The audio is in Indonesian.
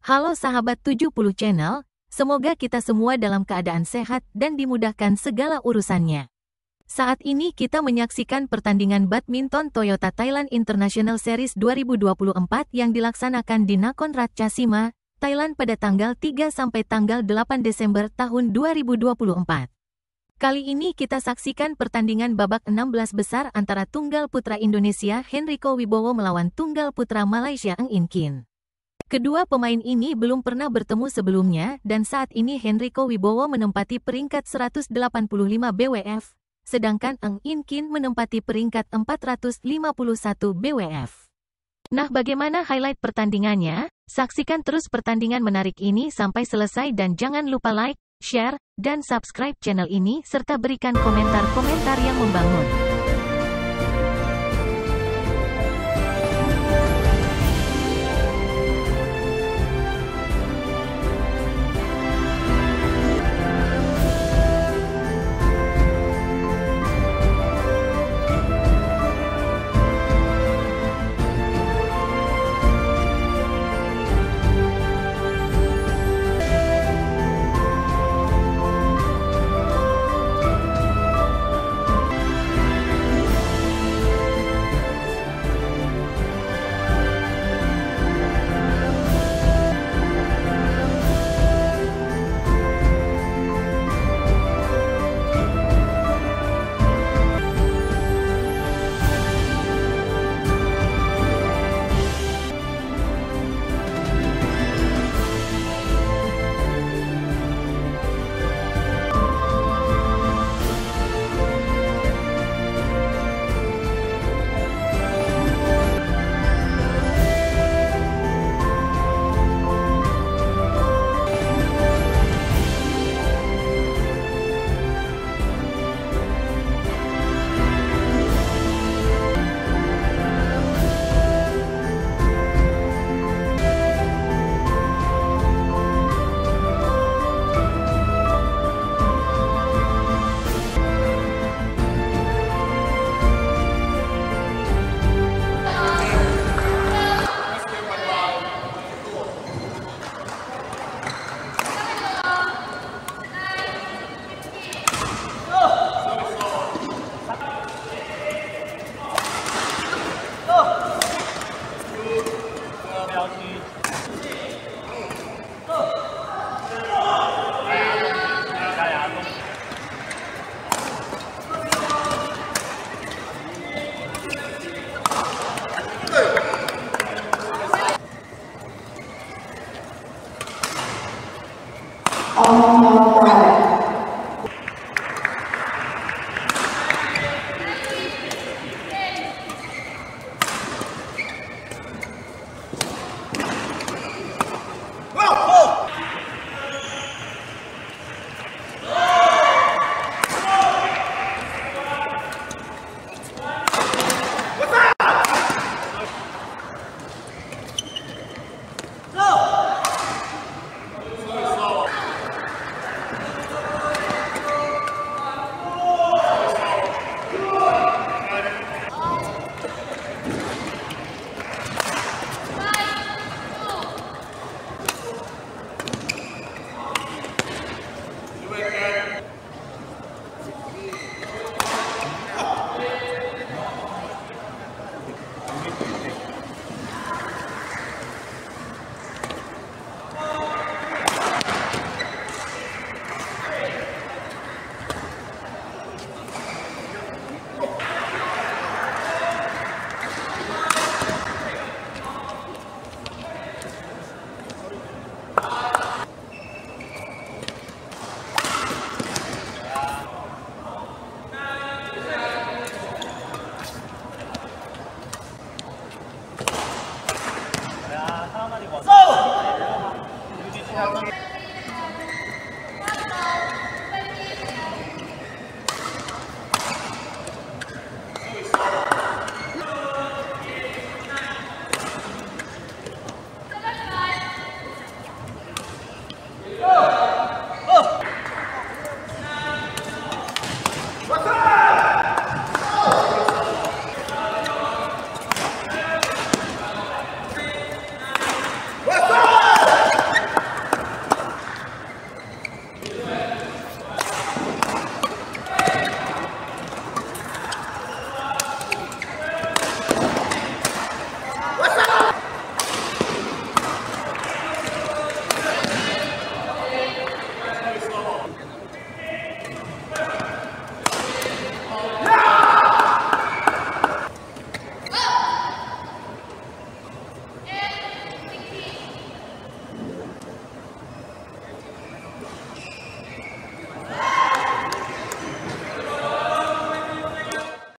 Halo sahabat 70 Channel, semoga kita semua dalam keadaan sehat dan dimudahkan segala urusannya. Saat ini kita menyaksikan pertandingan badminton Toyota Thailand International Series 2024 yang dilaksanakan di Nakhon Ratchasima, Thailand pada tanggal 3 sampai tanggal 8 Desember tahun 2024. Kali ini kita saksikan pertandingan babak 16 besar antara tunggal putra Indonesia Henrico Wibowo melawan tunggal putra Malaysia Ng In Kin. Kedua pemain ini belum pernah bertemu sebelumnya dan saat ini Henrico Wibowo menempati peringkat 185 BWF, sedangkan Ng In Kin menempati peringkat 451 BWF. Nah, bagaimana highlight pertandingannya? Saksikan terus pertandingan menarik ini sampai selesai dan jangan lupa like, share, dan subscribe channel ini serta berikan komentar-komentar yang membangun.